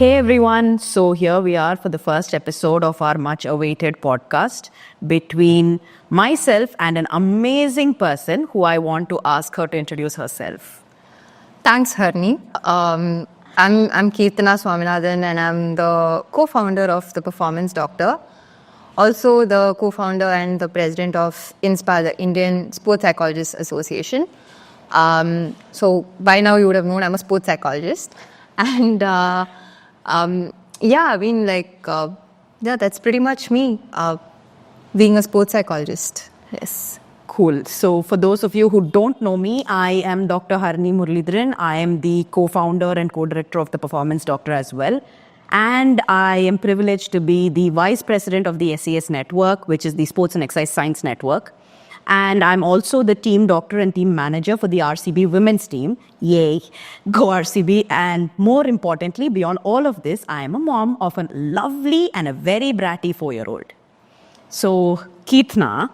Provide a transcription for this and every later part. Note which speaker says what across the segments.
Speaker 1: Hey everyone, so here we are for the first episode of our much awaited podcast between myself and an amazing person who I want to ask her to introduce herself.
Speaker 2: Thanks, Harini. I'm Keerthana Swaminathan and I'm the co-founder of The Performance Doctor. Also the co-founder and the president of INSPA, the Indian Sports Psychologists Association. So by now you would have known I'm a sports psychologist. And that's pretty much me, being a sports psychologist. Yes.
Speaker 1: Cool. So for those of you who don't know me, I am Dr. Harini. I am the co-founder and co-director of The Performance Doctor as well. And I am privileged to be the vice president of the SES network, which is the Sports and Exercise Science Network. And I'm also the team doctor and team manager for the RCB women's team. Yay, go RCB. And more importantly, beyond all of this, I am a mom of a lovely and a very bratty 4-year-old. So, Keerthana,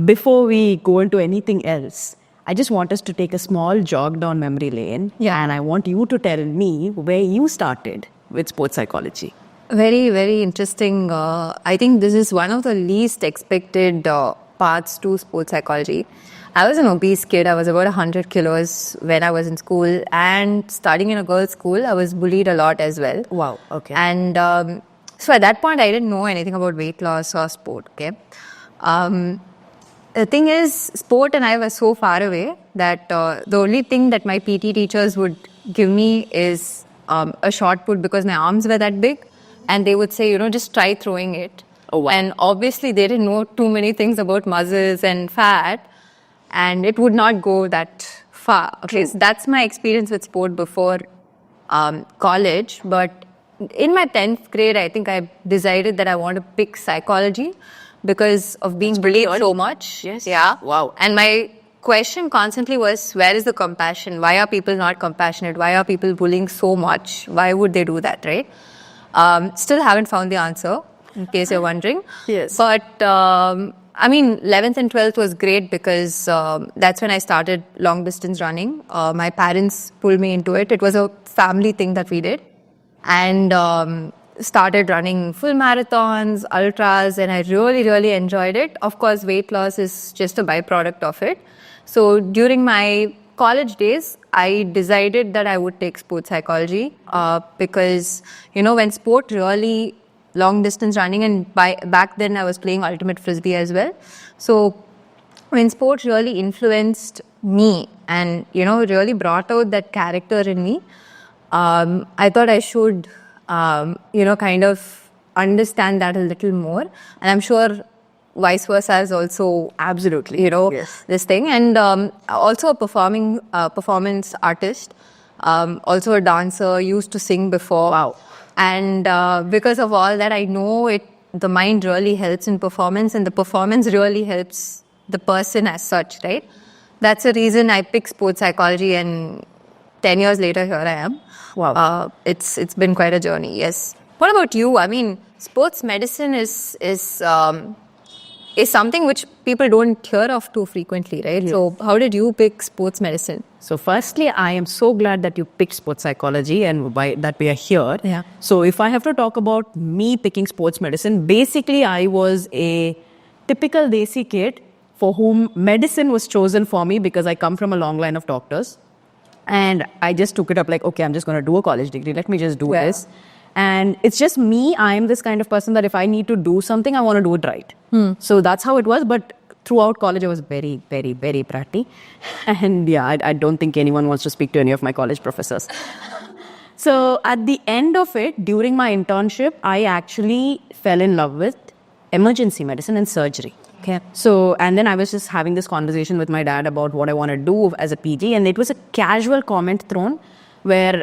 Speaker 1: before we go into anything else, I just want us to take a small jog down memory lane.
Speaker 2: Yeah.
Speaker 1: And I want you to tell me where you started with sports psychology.
Speaker 2: Very, very interesting. I think this is one of the least expected paths to sports psychology. I was an obese kid. I was about 100 kilos when I was in school, and studying in a girls' school, I was bullied a lot as well.
Speaker 1: Wow, okay.
Speaker 2: And so at that point, I didn't know anything about weight loss or sport, okay? The thing is, sport and I were so far away that the only thing that my PT teachers would give me is a shot put because my arms were that big. And they would say, just try throwing it.
Speaker 1: Oh, wow.
Speaker 2: And obviously, they didn't know too many things about muscles and fat. And it would not go that far. Okay, so that's my experience with sport before college. But in my 10th grade, I think I decided that I want to pick psychology because of being bullied so much.
Speaker 1: Yes.
Speaker 2: Yeah.
Speaker 1: Wow.
Speaker 2: And my question constantly was, where is the compassion? Why are people not compassionate? Why are people bullying so much? Why would they do that, right? Still haven't found the answer, in case you're wondering.
Speaker 1: Yes.
Speaker 2: But, 11th and 12th was great because that's when I started long distance running. My parents pulled me into it. It was a family thing that we did. And started running full marathons, ultras, and I really, really enjoyed it. Of course, weight loss is just a byproduct of it. So during my college days, I decided that I would take sports psychology because, when sport really, long distance running, and back then I was playing ultimate frisbee as well. So when sport really influenced me and, really brought out that character in me, I thought I should, kind of understand that a little more. And I'm sure vice versa is also
Speaker 1: Absolutely. Yes.
Speaker 2: this thing. And also a performance artist, also a dancer, used to sing before.
Speaker 1: Wow.
Speaker 2: And because of all that, I know the mind really helps in performance, and the performance really helps the person as such, right? That's the reason I picked sports psychology, and 10 years later, here I am.
Speaker 1: Wow.
Speaker 2: It's been quite a journey, yes. What about you? I mean, sports medicine is something which people don't hear of too frequently, right?
Speaker 1: Yes.
Speaker 2: So how did you pick sports medicine?
Speaker 1: So firstly, I am so glad that you picked sports psychology and that we are here.
Speaker 2: Yeah.
Speaker 1: So if I have to talk about me picking sports medicine, basically I was a typical Desi kid for whom medicine was chosen for me because I come from a long line of doctors. And I just took it up like, okay, I'm just going to do a college degree. Let me just do this. And it's just me. I'm this kind of person that if I need to do something, I want to do it right. So that's how it was. But throughout college, I was very, very, very bratty. And yeah, I don't think anyone wants to speak to any of my college professors. So at the end of it, during my internship, I actually fell in love with emergency medicine and surgery.
Speaker 2: Okay.
Speaker 1: So, and then I was just having this conversation with my dad about what I want to do as a PG. And it was a casual comment thrown where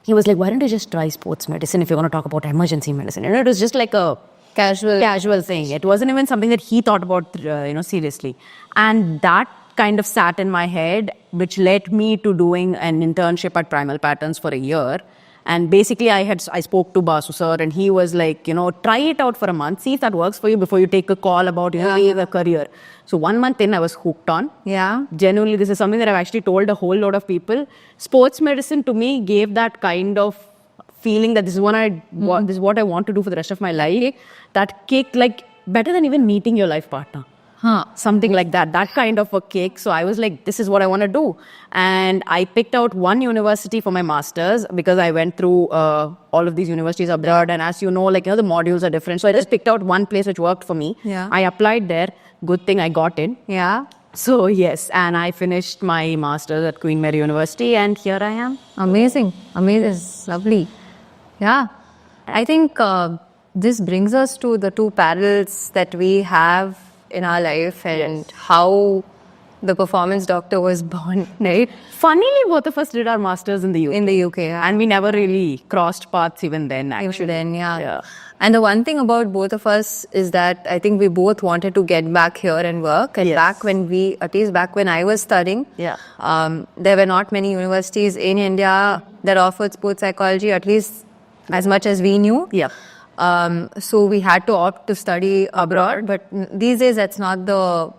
Speaker 1: he was like, why don't you just try sports medicine if you're going to talk about emergency medicine? And it was just like a casual thing. It wasn't even something that he thought about, seriously. And that kind of sat in my head, which led me to doing an internship at Primal Patterns for a year. And basically, I spoke to Basu sir, and he was like, try it out for a month, see if that works for you before you take a call about, a career. So 1 month in, I was hooked on.
Speaker 2: Yeah.
Speaker 1: Genuinely, this is something that I've actually told a whole lot of people. Sports medicine to me gave that kind of feeling that this is what this is what I want to do for the rest of my life, that kick, like better than even meeting your life partner. Something like that kind of a kick. So I was like, this is what I want to do. And I picked out one university for my master's because I went through all of these universities abroad. And as you know, like, the modules are different. So I just picked out one place which worked for me.
Speaker 2: Yeah.
Speaker 1: I applied there. Good thing I got in.
Speaker 2: Yeah.
Speaker 1: So yes, and I finished my master's at Queen Mary University, and here I am.
Speaker 2: Amazing. Amazing. Lovely. Yeah. I think this brings us to the two parallels that we have in our life and how the performance doctor was born, right?
Speaker 1: Funnily, both of us did our masters in the UK.
Speaker 2: In the UK.
Speaker 1: And we never really crossed paths even then, actually.
Speaker 2: Then, yeah. And the one thing about both of us is that I think we both wanted to get back here and work. And back when at least back when I was studying, there were not many universities in India that offered sports psychology, at least as much as we knew. So we had to opt to study abroad. But these days, that's not the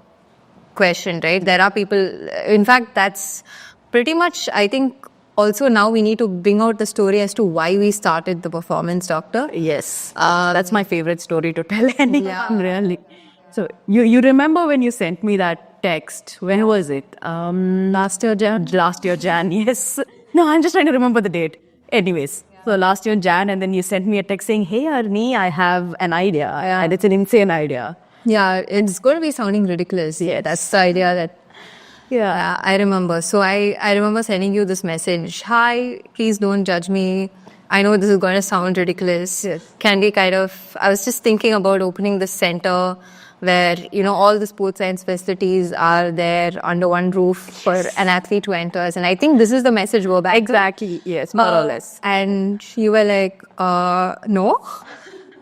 Speaker 2: question, right? There are people, in fact, that's pretty much, I think, also now we need to bring out the story as to why we started the performance doctor.
Speaker 1: Yes. That's my favorite story to tell anyone, really. So you remember when you sent me that text? When was it? Last year, Jan, yes. No, I'm just trying to remember the date. Anyways. So last year, Jan, and then you sent me a text saying, hey, Harini, I have an idea. And it's an insane idea.
Speaker 2: Yeah, it's going to be sounding ridiculous. Yeah, that's the idea that... Yeah, I remember. So I remember sending you this message. Hi, please don't judge me. I know this is going to sound ridiculous. Can we I was just thinking about opening this center where, all the sports science facilities are there under one roof for an athlete who enters. And I think this is the message we're back to.
Speaker 1: Exactly, yes, more or less.
Speaker 2: And you were like, no,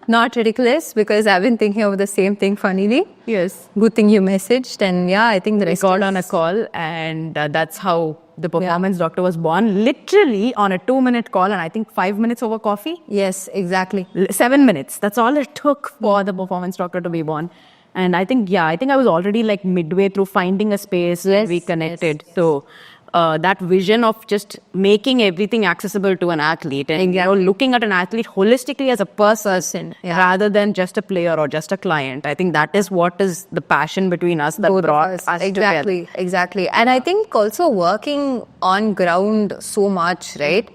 Speaker 2: not ridiculous, because I've been thinking of the same thing funnily.
Speaker 1: Yes.
Speaker 2: Good thing you messaged. And I think the rest
Speaker 1: got on a call, and that's how the performance doctor was born. Literally on a 2-minute call, and I think 5 minutes over coffee.
Speaker 2: Yes, exactly.
Speaker 1: 7 minutes. That's all it took for the performance doctor to be born. And I think I was already like midway through finding a space. We connected. So that vision of just making everything accessible to an athlete and looking at an athlete holistically as a person rather than just a player or just a client. I think that is what is the passion between us that brought us together.
Speaker 2: Exactly. And I think also working on ground so much, right?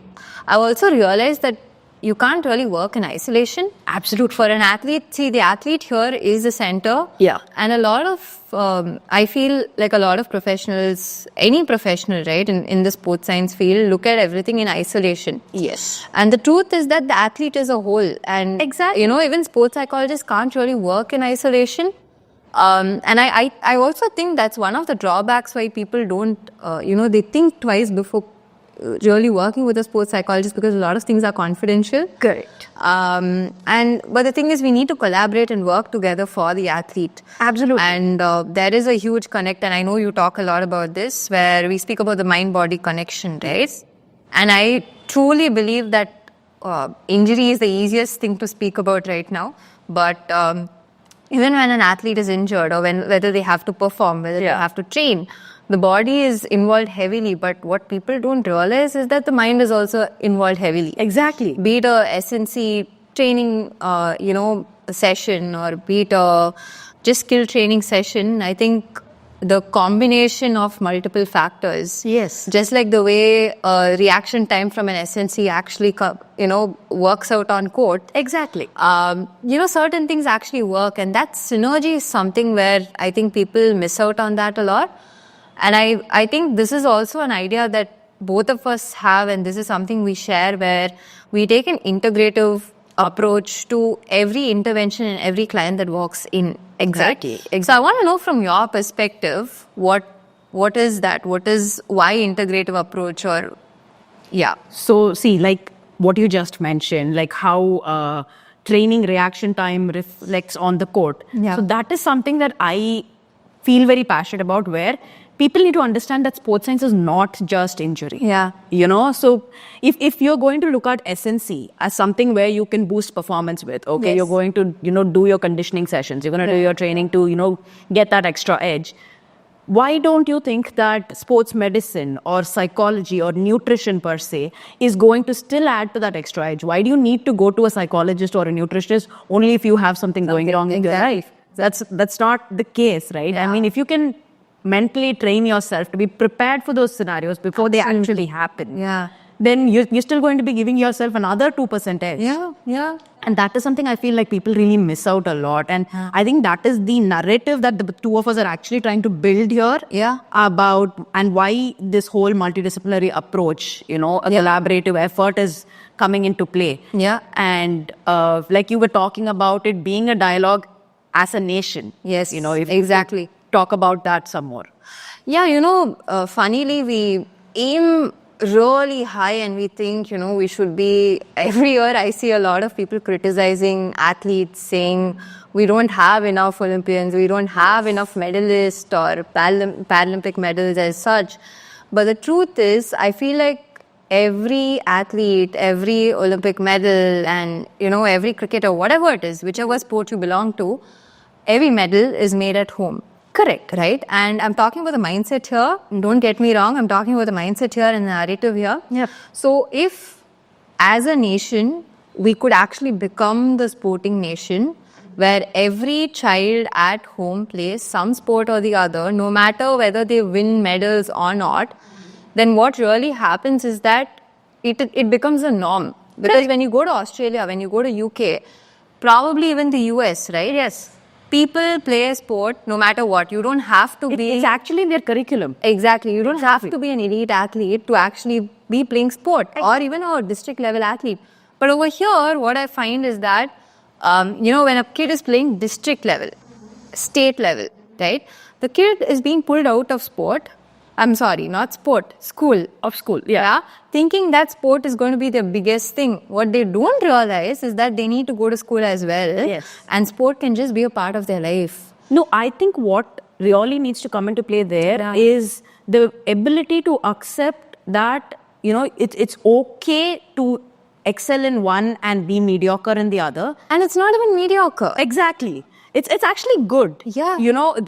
Speaker 2: I also realized that you can't really work in isolation.
Speaker 1: Absolutely.
Speaker 2: For an athlete, see, the athlete here is the center.
Speaker 1: Yeah.
Speaker 2: And a lot of, I feel like a lot of professionals, any professional, right, in the sports science field, look at everything in isolation.
Speaker 1: Yes.
Speaker 2: And the truth is that the athlete is a whole. And, even sports psychologists can't really work in isolation. And I also think that's one of the drawbacks why people don't, they think twice before really working with a sports psychologist, because a lot of things are confidential.
Speaker 1: Correct.
Speaker 2: But the thing is, we need to collaborate and work together for the athlete.
Speaker 1: Absolutely.
Speaker 2: And there is a huge connect, and I know you talk a lot about this, where we speak about the mind-body connection, right? And I truly believe that injury is the easiest thing to speak about right now. But even when an athlete is injured, or whether they have to perform, whether they have to train, the body is involved heavily, but what people don't realize is that the mind is also involved heavily.
Speaker 1: Exactly.
Speaker 2: Be it a SNC training, session, or be it a just skill training session. I think the combination of multiple factors.
Speaker 1: Yes.
Speaker 2: Just like the way reaction time from an SNC actually, works out on court.
Speaker 1: Exactly.
Speaker 2: Certain things actually work, and that synergy is something where I think people miss out on that a lot. And I think this is also an idea that both of us have, and this is something we share, where we take an integrative approach to every intervention and every client that walks in.
Speaker 1: Exactly.
Speaker 2: So I want to know from your perspective, what is that? Why integrative approach, or
Speaker 1: So see, like what you just mentioned, like how training reaction time reflects on the court.
Speaker 2: Yeah.
Speaker 1: So that is something that I feel very passionate about, where people need to understand that sports science is not just injury.
Speaker 2: Yeah.
Speaker 1: So if you're going to look at SNC as something where you can boost performance with, you're going to, do your conditioning sessions, you're going to do your training to, get that extra edge. why don't you think that sports medicine or psychology or nutrition per se is going to still add to that extra edge? Why do you need to go to a psychologist or a nutritionist only if you have something going wrong in your life? That's not the case, right? I mean, if you can mentally train yourself to be prepared for those scenarios before they actually happen, then you're still going to be giving yourself another 2% edge.
Speaker 2: Yeah.
Speaker 1: And that is something I feel like people really miss out a lot. And I think that is the narrative that the two of us are actually trying to build here about and why this whole multidisciplinary approach, a collaborative effort is coming into play.
Speaker 2: Yeah.
Speaker 1: And like you were talking about it being a dialogue as a nation.
Speaker 2: Yes,
Speaker 1: If
Speaker 2: exactly.
Speaker 1: Talk about that some more.
Speaker 2: Yeah, funnily, we aim really high and we think, we should be. Every year, I see a lot of people criticizing athletes, saying we don't have enough Olympians, we don't have enough medalists or Paralympic medals as such. But the truth is, I feel like every athlete, every Olympic medal, and, every cricketer, whatever it is, whichever sport you belong to, every medal is made at home. Correct, right? And I'm talking about the mindset here. Don't get me wrong. I'm talking about the mindset here and the narrative here.
Speaker 1: Yep.
Speaker 2: So if, as a nation, we could actually become the sporting nation where every child at home plays some sport or the other, no matter whether they win medals or not, then what really happens is that it becomes a norm. Because when you go to Australia, when you go to UK, probably even the US, right?
Speaker 1: Yes.
Speaker 2: People play a sport no matter what. You don't have to be...
Speaker 1: It's actually in their curriculum.
Speaker 2: Exactly. You don't have to be an elite athlete to actually be playing sport or even a district level athlete. But over here, what I find is that, when a kid is playing district level, state level, right? The kid is being pulled out of sport. I'm sorry, not sport, school.
Speaker 1: Of school, yeah.
Speaker 2: Thinking that sport is going to be their biggest thing. What they don't realize is that they need to go to school as well.
Speaker 1: Yes.
Speaker 2: And sport can just be a part of their life.
Speaker 1: No, I think what really needs to come into play there is the ability to accept that, it's okay to excel in one and be mediocre in the other.
Speaker 2: And it's not even mediocre.
Speaker 1: Exactly. It's actually good.
Speaker 2: Yeah.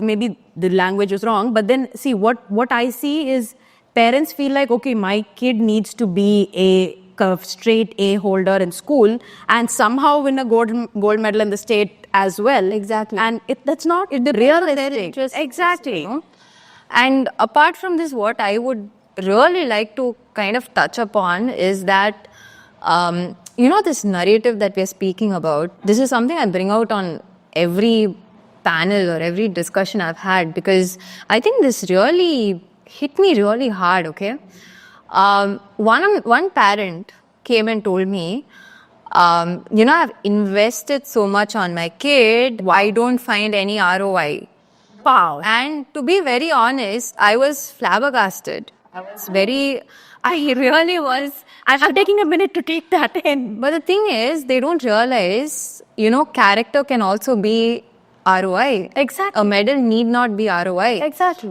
Speaker 1: Maybe the language is wrong, but then see what I see is parents feel like, okay, my kid needs to be a straight A holder in school and somehow win a gold medal in the state as well.
Speaker 2: Exactly.
Speaker 1: And that's not
Speaker 2: the
Speaker 1: realistic.
Speaker 2: Exactly. And apart from this, what I would really like to kind of touch upon is that, this narrative that we're speaking about, this is something I bring out on every panel or every discussion I've had because I think this really hit me really hard, okay? One parent came and told me, I've invested so much on my kid, I don't find any ROI.
Speaker 1: Wow.
Speaker 2: And to be very honest, I was flabbergasted. I really was.
Speaker 1: I'm taking a minute to take that in.
Speaker 2: But the thing is, they don't realize, character can also be ROI.
Speaker 1: Exactly.
Speaker 2: A medal need not be ROI.
Speaker 1: Exactly.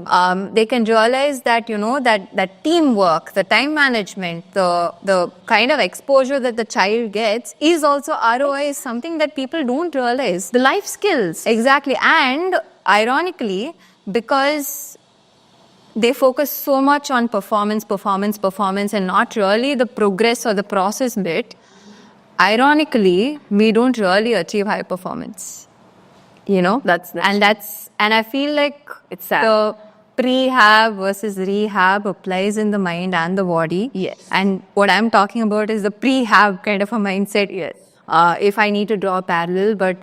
Speaker 2: They can realize that, that teamwork, the time management, the kind of exposure that the child gets is also ROI, is something that people don't realize.
Speaker 1: The life skills.
Speaker 2: Exactly. And ironically, because they focus so much on performance and not really the progress or the process bit, ironically, we don't really achieve high performance. And I feel like
Speaker 1: it's sad.
Speaker 2: The prehab versus rehab applies in the mind and the body.
Speaker 1: Yes.
Speaker 2: And what I'm talking about is the prehab kind of a mindset.
Speaker 1: Yes.
Speaker 2: If I need to draw a parallel, but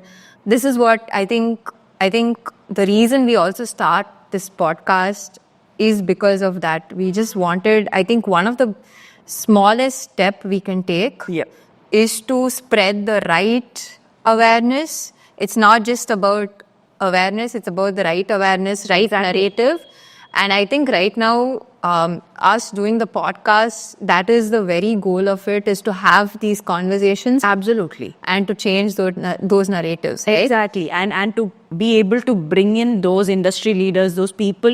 Speaker 2: this is what I think the reason we also start this podcast is because of that. We just wanted, I think one of the smallest step we can take is to spread the right awareness. It's not just about awareness, it's about the right awareness, right narrative. And I think right now, us doing the podcast, that is the very goal of it, is to have these conversations.
Speaker 1: Absolutely.
Speaker 2: And to change those narratives. Right?
Speaker 1: Exactly. And to be able to bring in those industry leaders, those people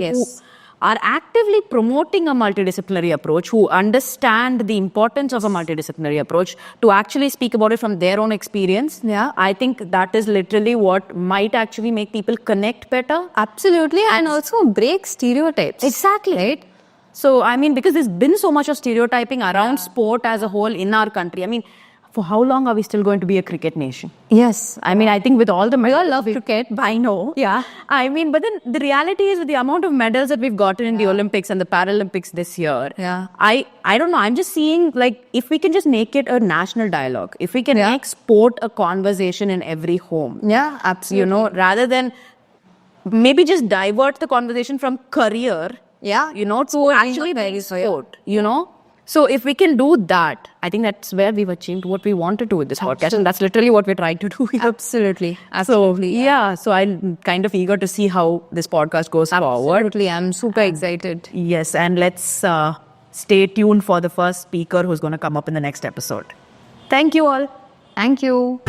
Speaker 1: are actively promoting a multidisciplinary approach, who understand the importance of a multidisciplinary approach, to actually speak about it from their own experience.
Speaker 2: Yeah.
Speaker 1: I think that is literally what might actually make people connect better.
Speaker 2: Absolutely. And also break stereotypes.
Speaker 1: Exactly.
Speaker 2: Right?
Speaker 1: So, I mean, because there's been so much of stereotyping around sport as a whole in our country. I mean, for how long are we still going to be a cricket nation?
Speaker 2: Yes.
Speaker 1: I mean, I think with all the medals...
Speaker 2: We all love cricket.
Speaker 1: I know.
Speaker 2: Yeah.
Speaker 1: I mean, but then the reality is, with the amount of medals that we've gotten in the Olympics and the Paralympics this year,
Speaker 2: Yeah.
Speaker 1: I don't know. I'm just seeing, like, if we can just make it a national dialogue, if we can
Speaker 2: Yeah.
Speaker 1: make sport a conversation in every home,
Speaker 2: Yeah, absolutely.
Speaker 1: you know, rather than maybe just divert the conversation from career,
Speaker 2: Yeah.
Speaker 1: you know, to actually
Speaker 2: very
Speaker 1: sport, you know. So if we can do that, I think that's where we've achieved what we want to do with this podcast, and that's literally what we're trying to do here.
Speaker 2: Absolutely. Absolutely.
Speaker 1: So yeah, so I'm kind of eager to see how this podcast goes forward.
Speaker 2: Absolutely. I'm super excited.
Speaker 1: Yes, and let's stay tuned for the first speaker who's going to come up in the next episode. Thank you all.
Speaker 2: Thank you.